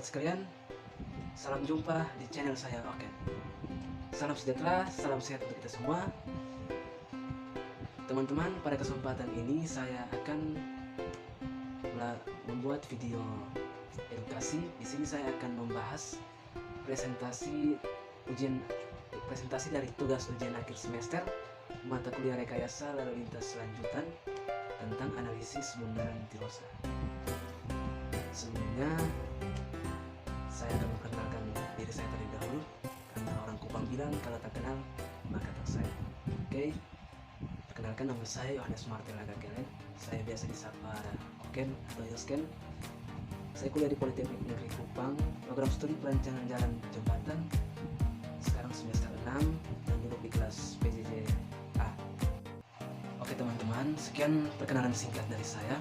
sekalian, salam jumpa di channel saya. Oke, salam sejahtera, salam sehat untuk kita semua. Teman-teman, pada kesempatan ini saya akan membuat video edukasi. Di sini saya akan membahas presentasi dari tugas ujian akhir semester mata kuliah rekayasa lalu lintas lanjutan tentang analisis bundaran Tirosa. Sebelumnya saya akan memperkenalkan diri saya terlebih dahulu, karena orang Kupang bilang kalau tak kenal maka tak sayang. Oke, perkenalkan, nama saya Yohanes Martel Agakelen. Saya biasa disapa Oken atau Yosken. Saya kuliah di Politeknik Negeri Kupang, program studi perancangan jalan jembatan. Sekarang semester 6 dan duduk di kelas PJJ A. Oke teman-teman, sekian perkenalan singkat dari saya.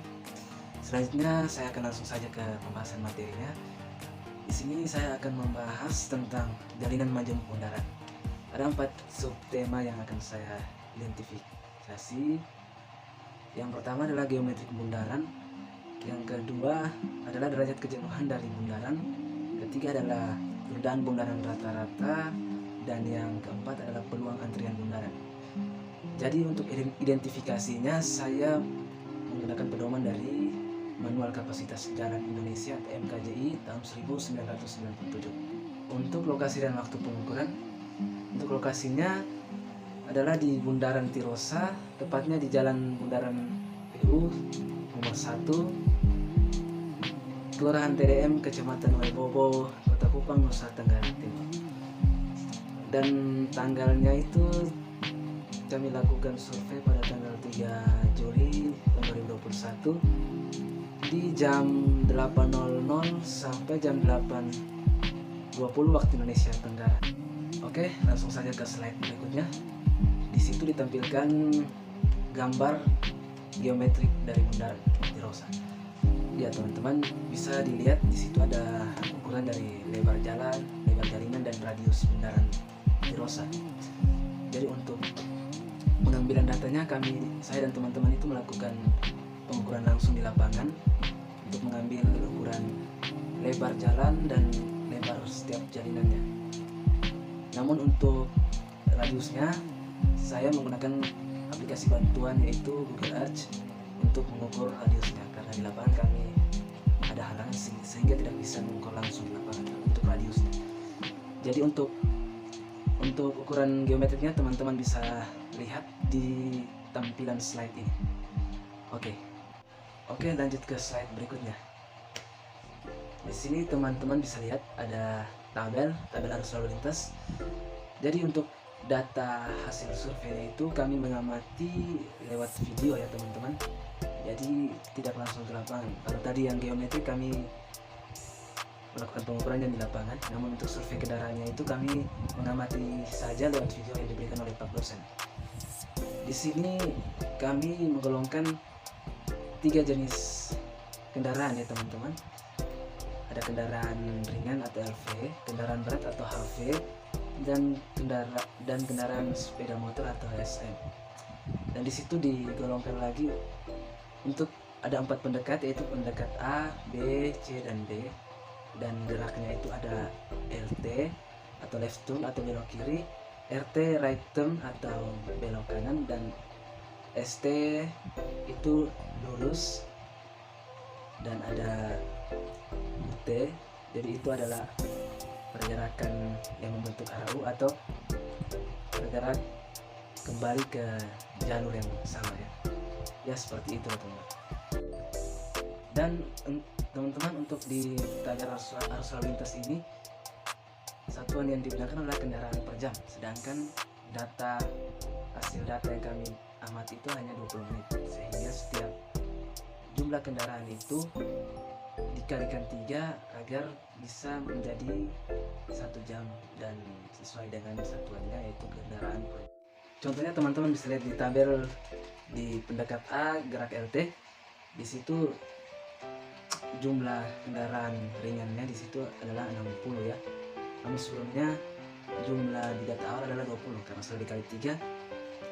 Selanjutnya saya akan langsung saja ke pembahasan materinya. Di sini saya akan membahas tentang jalinan majemuk bundaran. Ada 4 subtema yang akan saya identifikasi. Yang pertama adalah geometrik bundaran. Yang kedua adalah derajat kejenuhan dari bundaran. Ketiga adalah perbedaan bundaran rata-rata. Dan yang keempat adalah peluang antrian bundaran. Jadi untuk identifikasinya saya menggunakan pedoman dari Manual Kapasitas Jalan Indonesia atau MKJI tahun 1997. Untuk lokasi dan waktu pengukuran, untuk lokasinya adalah di Bundaran Tirosa, tepatnya di Jalan Bundaran PU nomor 1, Kelurahan TDM, Kecamatan Waibobo, Kota Kupang, Nusa Tenggara Timur. Dan tanggalnya itu kami lakukan survei pada tanggal 3 Juli 2021 di jam 8.00 sampai jam 8.20 waktu Indonesia Tenggara. Oke, langsung saja ke slide berikutnya. Di situ ditampilkan gambar geometrik dari bundaran Tirosa. Ya teman-teman, bisa dilihat di situ ada ukuran dari lebar jalan, lebar jalinan dan radius bundaran Tirosa. Jadi untuk pengambilan datanya saya dan teman-teman itu melakukan pengukuran langsung di lapangan untuk mengambil ukuran lebar jalan dan lebar setiap jalinannya. Namun untuk radiusnya saya menggunakan aplikasi bantuan yaitu Google Earth untuk mengukur radiusnya, karena di lapangan kami ada halangan sehingga tidak bisa mengukur langsung di lapangan untuk radiusnya. Jadi untuk ukuran geometriknya teman-teman bisa lihat di tampilan slide ini. Oke, lanjut ke slide berikutnya. Di sini teman-teman bisa lihat ada tabel arus lalu lintas. Jadi untuk data hasil survei itu kami mengamati lewat video ya teman-teman. Jadi tidak langsung ke lapangan. Kalau tadi yang geometrik kami melakukan pengukurannya di lapangan, namun untuk survei kendaraannya itu kami mengamati saja lewat video yang diberikan oleh Pak dosen. Di sini kami menggolongkan 3 jenis kendaraan ya teman-teman. Ada kendaraan ringan atau LV, kendaraan berat atau HV, dan kendaraan sepeda motor atau SM. Dan di situ digolongkan lagi untuk ada 4 pendekat, yaitu pendekat A, B, C, dan D. Dan geraknya itu ada LT atau left turn atau belok kiri, RT right turn atau belok kanan, dan ST itu lurus, dan ada UT. Jadi itu adalah pergerakan yang membentuk arah U atau bergerak kembali ke jalur yang sama ya seperti itu teman-teman. Dan teman-teman, untuk di tabel arus lalu lintas ini satuan yang digunakan adalah kendaraan per jam, sedangkan hasil data yang kami amati itu hanya 20 menit, sehingga setiap jumlah kendaraan itu dikalikan 3 agar bisa menjadi 1 jam dan sesuai dengan satuannya yaitu kendaraan per jam. Contohnya teman-teman bisa lihat di tabel di pendekat A gerak LT, di situ jumlah kendaraan ringannya di situ adalah 60 ya. Namun sebelumnya jumlah di data awal adalah 20, karena setelah dikali 3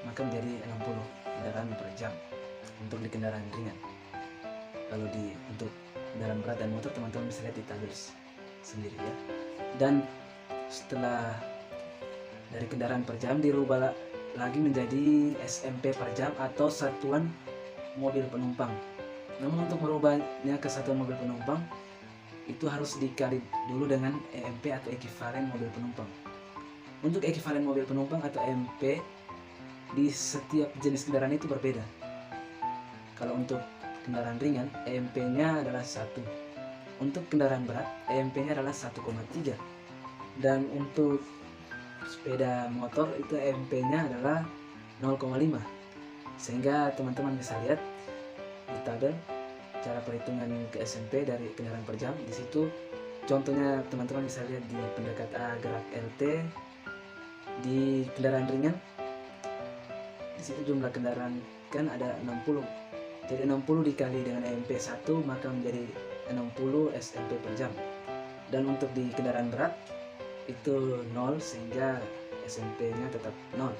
maka menjadi 60 kendaraan per jam untuk di kendaraan ringan. Kalau untuk kendaraan berat dan motor teman-teman bisa lihat di tabel sendiri ya. Dan setelah dari kendaraan per jam dirubah lagi menjadi SMP per jam atau satuan mobil penumpang. Namun untuk merubahnya ke satuan mobil penumpang itu harus dikali dulu dengan EMP atau ekivalen mobil penumpang. Untuk ekivalen mobil penumpang atau EMP di setiap jenis kendaraan itu berbeda. Kalau untuk kendaraan ringan, EMP-nya adalah 1. Untuk kendaraan berat, EMP-nya adalah 1,3. Dan untuk sepeda motor itu EMP-nya adalah 0,5. Sehingga teman-teman bisa lihat di tabel cara perhitungan ke SMP dari kendaraan per jam. Di situ contohnya teman-teman bisa lihat di pendekat A gerak LT di kendaraan ringan. Di situ jumlah kendaraan kan ada 60. Jadi 60 dikali dengan EMP 1 maka menjadi 60 SMP per jam. Dan untuk di kendaraan berat itu 0 sehingga SMP-nya tetap 0.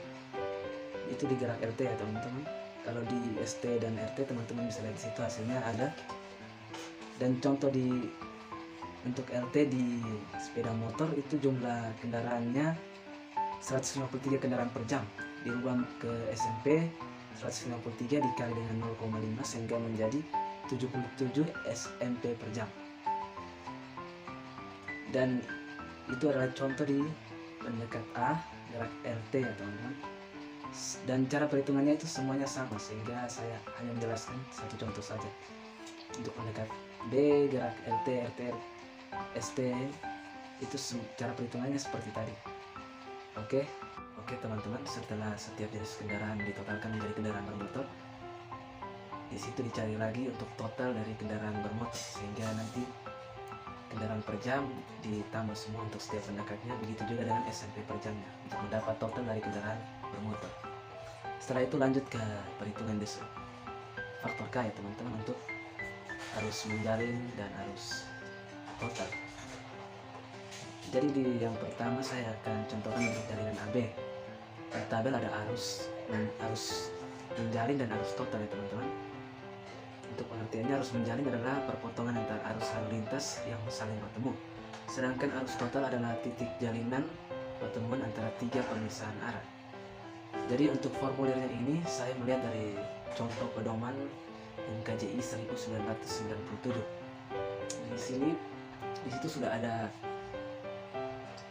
Itu di gerak LT ya teman-teman. Kalau di ST dan RT teman-teman bisa lihat di situ hasilnya ada. Dan contoh untuk LT di sepeda motor itu jumlah kendaraannya 153 kendaraan per jam. Dirubah ke SMP 153 dikali dengan 0,5 sehingga menjadi 77 SMP per jam. Dan itu adalah contoh di pendekat A gerak LT ya teman-teman. Dan cara perhitungannya itu semuanya sama sehingga saya hanya menjelaskan satu contoh saja. Untuk pendekat B gerak LT, RT, ST itu cara perhitungannya seperti tadi. Oke teman-teman, setelah setiap jenis kendaraan ditotalkan menjadi kendaraan bermotor, di situ dicari lagi untuk total dari kendaraan bermotor sehingga nanti kendaraan per jam ditambah semua untuk setiap pendekatnya. Begitu juga dengan SMP per jamnya untuk mendapat total dari kendaraan bermotor. Setelah itu lanjut ke perhitungan faktor K ya teman-teman untuk arus menjalin dan arus total. Jadi di yang pertama saya akan contohkan untuk jalinan AB. Di tabel ada arus menjalin dan arus total ya teman-teman. Untuk pengertiannya, arus menjalin adalah perpotongan antara arus lalu lintas yang saling bertemu. Sedangkan arus total adalah titik jalinan pertemuan antara 3 pemisahan arah. Jadi untuk formulirnya ini saya melihat dari contoh pedoman NKJI 1997. Di situ sudah ada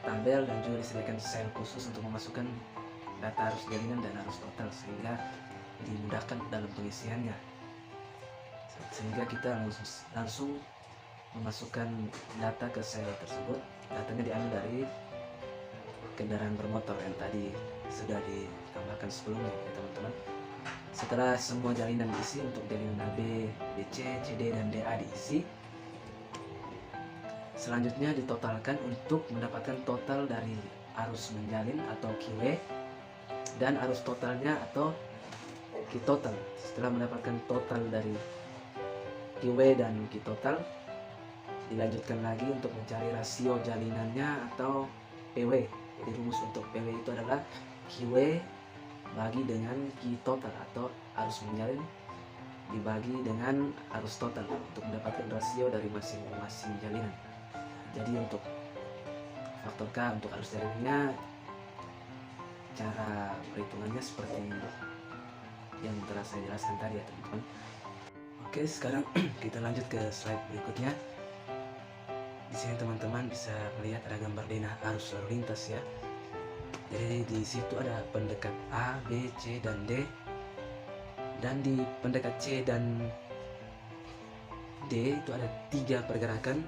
tabel dan juga disediakan sel khusus untuk memasukkan data arus jalinan dan arus total sehingga dimudahkan dalam pengisiannya. Sehingga kita langsung memasukkan data ke sel tersebut. Datanya diambil dari kendaraan bermotor yang tadi sudah ditambahkan sebelumnya ya teman-teman. Setelah semua jalinan diisi, untuk jalinan AB, BC, CD, dan DA diisi, selanjutnya ditotalkan untuk mendapatkan total dari arus menjalin atau QW dan arus totalnya atau Q total. Setelah mendapatkan total dari QW dan Q total, dilanjutkan lagi untuk mencari rasio jalinannya atau PW. Jadi rumus untuk PW itu adalah QW bagi dengan Q total atau arus menjalin dibagi dengan arus total untuk mendapatkan rasio dari masing-masing jalinan. Jadi untuk faktor K untuk arus jalinannya, cara perhitungannya seperti yang telah saya jelaskan tadi ya teman-teman. Oke, sekarang kita lanjut ke slide berikutnya. Di sini teman-teman bisa melihat ada gambar denah arus lalu lintas ya. Jadi di situ ada pendekat A, B, C, dan D. Dan di pendekat C dan D itu ada 3 pergerakan,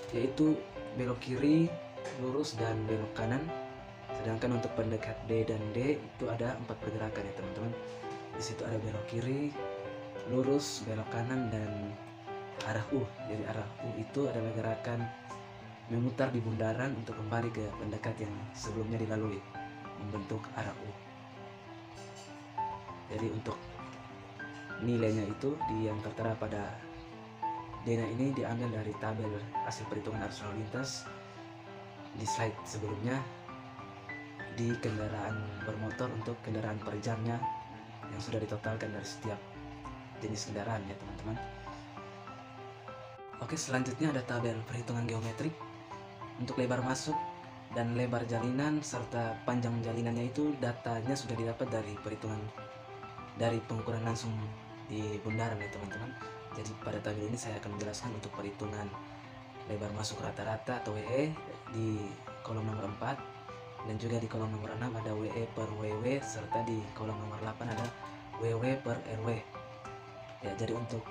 yaitu belok kiri, lurus, dan belok kanan. Sedangkan untuk pendekat B dan D itu ada 4 pergerakan ya teman-teman. Di situ ada belok kiri, lurus, belok kanan, dan arah U. Jadi arah U itu adalah gerakan memutar di bundaran untuk kembali ke pendekat yang sebelumnya dilalui, membentuk arah U. Jadi untuk nilainya itu yang tertera pada denah ini diambil dari tabel hasil perhitungan arus lalu lintas di slide sebelumnya di kendaraan bermotor untuk kendaraan per jamnya yang sudah ditotalkan dari setiap jenis kendaraan ya teman-teman. Oke, selanjutnya ada tabel perhitungan geometrik Untuk lebar masuk dan lebar jalinan serta panjang jalinannya itu datanya sudah didapat dari perhitungan dari pengukuran langsung di bundaran ya teman-teman. Jadi pada tabel ini saya akan menjelaskan untuk perhitungan lebar masuk rata-rata atau WE di kolom nomor 4, dan juga di kolom nomor 6 ada WE per WW, serta di kolom nomor 8 ada WW per RW. Ya, jadi untuk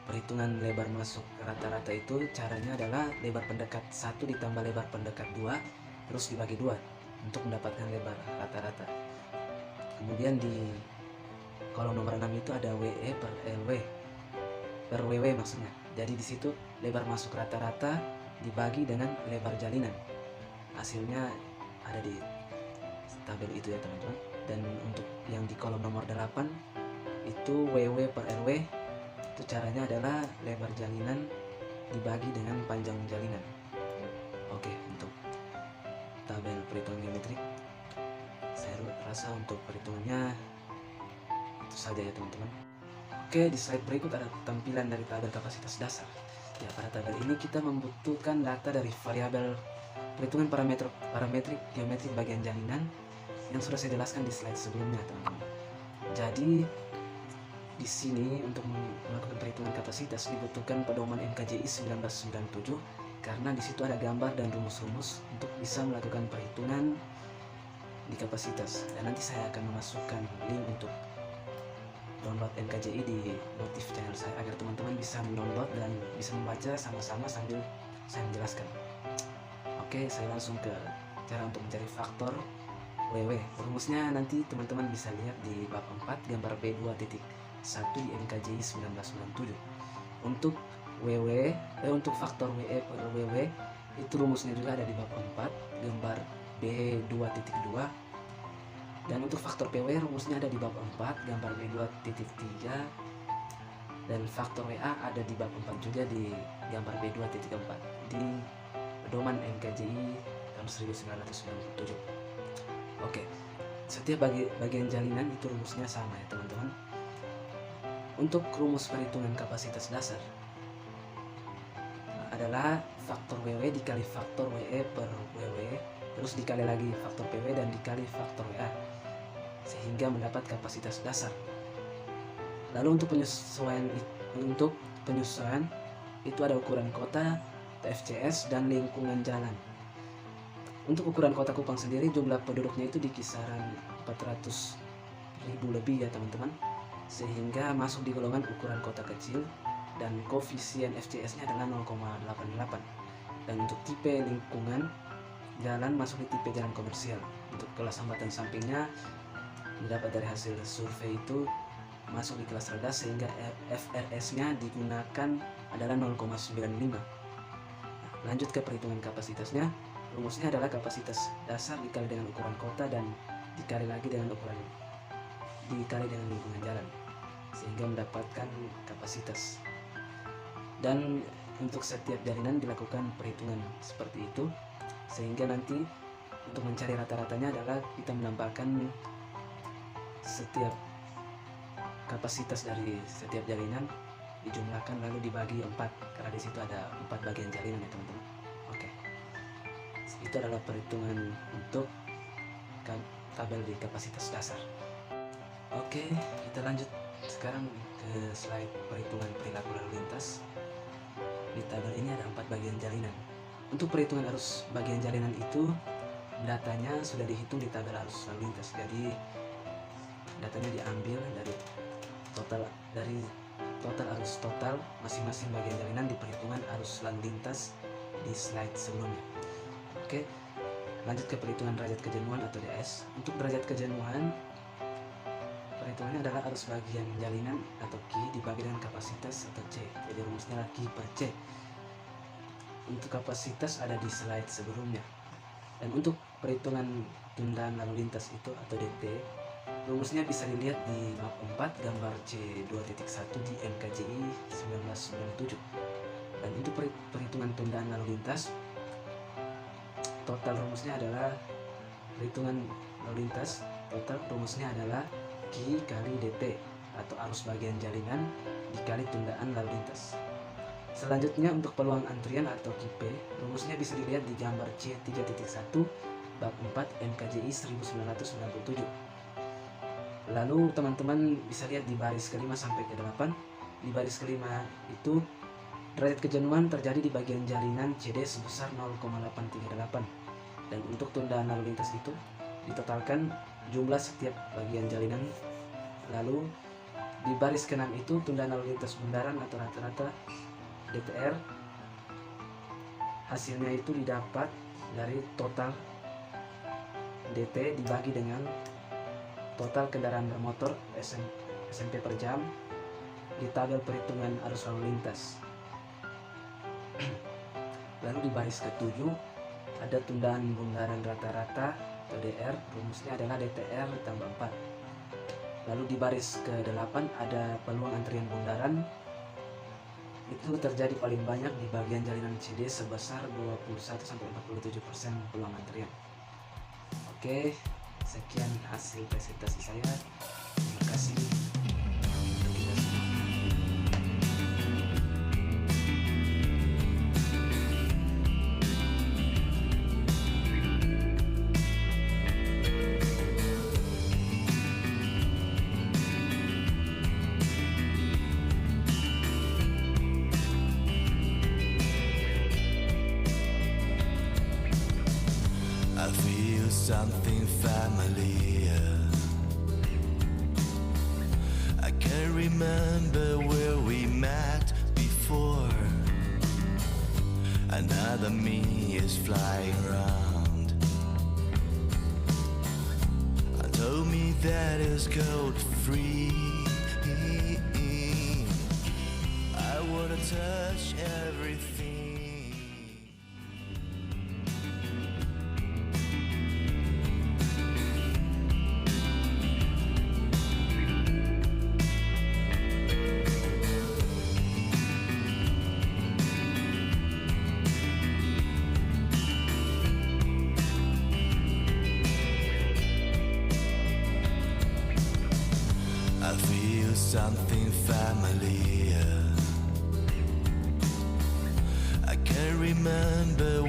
perhitungan lebar masuk rata-rata itu caranya adalah lebar pendekat 1 ditambah lebar pendekat 2 terus dibagi 2 untuk mendapatkan lebar rata-rata. Kemudian di kolom nomor 6 itu ada WE per LW per WW maksudnya. Jadi di situ lebar masuk rata-rata dibagi dengan lebar jalinan. Hasilnya ada di tabel itu ya teman-teman. Dan untuk yang di kolom nomor 8 itu WW per RW, itu caranya adalah lebar jalinan dibagi dengan panjang jalinan. Oke, untuk tabel perhitungan geometrik saya rasa untuk perhitungannya itu saja ya teman-teman. Oke, di slide berikut ada tampilan dari tabel kapasitas dasar. Ya, pada tabel ini kita membutuhkan data dari variabel perhitungan parametrik geometrik bagian jalinan yang sudah saya jelaskan di slide sebelumnya teman-teman. Jadi di sini untuk melakukan perhitungan kapasitas dibutuhkan pedoman NKJI 1997 karena di situ ada gambar dan rumus-rumus untuk bisa melakukan perhitungan di kapasitas. Dan nanti saya akan memasukkan link untuk download NKJI di notif channel saya agar teman-teman bisa mendownload dan bisa membaca sama-sama sambil saya menjelaskan. Oke, saya langsung ke cara untuk mencari faktor WW. Rumusnya nanti teman-teman bisa lihat di bab 4 gambar B2.1 di NKJI 1997. Untuk untuk faktor WE per WW itu rumusnya juga ada di bab 4 gambar B2.2, dan untuk faktor PW rumusnya ada di bab 4 gambar B2.3, dan faktor WA ada di bab 4 juga di gambar B2.4 di pedoman NKJI tahun 1997. Oke, setiap bagian jalinan itu rumusnya sama ya teman-teman. Untuk rumus perhitungan kapasitas dasar adalah faktor WW dikali faktor WE per WW terus dikali lagi faktor PW dan dikali faktor WA sehingga mendapat kapasitas dasar. Lalu untuk penyesuaian itu ada ukuran kota, TFCS, dan lingkungan jalan. Untuk ukuran kota Kupang sendiri jumlah penduduknya itu di kisaran 400.000 lebih ya teman-teman, sehingga masuk di golongan ukuran kota kecil, dan koefisien FCS-nya adalah 0,88. Dan untuk tipe lingkungan jalan masuk di tipe jalan komersial. Untuk kelas hambatan sampingnya didapat dari hasil survei itu masuk di kelas rendah, sehingga FRS-nya digunakan adalah 0,95. Lanjut ke perhitungan kapasitasnya. Rumusnya adalah kapasitas dasar dikali dengan ukuran kota dan dikali lagi dengan lingkungan jalan sehingga mendapatkan kapasitas. Dan untuk setiap jalinan dilakukan perhitungan seperti itu, sehingga nanti untuk mencari rata-ratanya adalah kita menambahkan setiap kapasitas dari setiap jalinan dijumlahkan lalu dibagi 4 karena di situ ada 4 bagian jalinan ya teman-teman. Oke, itu adalah perhitungan untuk tabel di kapasitas dasar. Oke, kita lanjut sekarang ke slide perhitungan perilaku lalu lintas. Di tabel ini ada 4 bagian jalinan. Untuk perhitungan arus bagian jalinan itu datanya sudah dihitung di tabel arus lalu lintas. Jadi datanya diambil dari total arus total masing-masing bagian jalinan di perhitungan arus lalu lintas di slide sebelumnya. Oke, lanjut ke perhitungan derajat kejenuhan atau DS. Untuk derajat kejenuhan perhitungannya adalah arus bagian jalinan atau Q dibagi dengan kapasitas atau C. Jadi rumusnya adalah Q per C. Untuk kapasitas ada di slide sebelumnya. Dan untuk perhitungan tundaan lalu lintas itu atau DT, rumusnya bisa dilihat di bab 4 gambar C2.1 di NKJI 1997. Dan untuk perhitungan tundaan lalu lintas, total rumusnya adalah perhitungan lalu lintas, total rumusnya adalah Q kali DT atau arus bagian jalinan dikali tundaan lalu lintas. Selanjutnya untuk peluang antrian atau KIP, rumusnya bisa dilihat di gambar C3.1 bab 4 MKJI 1997. Lalu teman-teman bisa lihat di baris kelima sampai ke 8. Di baris kelima itu derajat kejenuhan terjadi di bagian jalinan CD sebesar 0,838. Dan untuk tundaan lalu lintas itu ditotalkan jumlah setiap bagian jalinan. Lalu di baris ke-6 itu tundaan lalu lintas bundaran atau rata-rata DTR, hasilnya itu didapat dari total DT dibagi dengan total kendaraan bermotor SMP per jam di tabel perhitungan arus lalu lintas. Lalu di baris ke-7 ada tundaan bundaran rata-rata atau DR, rumusnya adalah DTR tambah 4. Lalu di baris ke-8 ada peluang antrian bundaran, itu terjadi paling banyak di bagian jalinan CD sebesar 21-47% peluang antrian. Oke, sekian hasil presentasi saya. Terima kasih. I feel something familiar. I can't remember where we met before. Another me is flying around. And told me that it's gold free. I wanna touch everything. I feel something familiar. I can't remember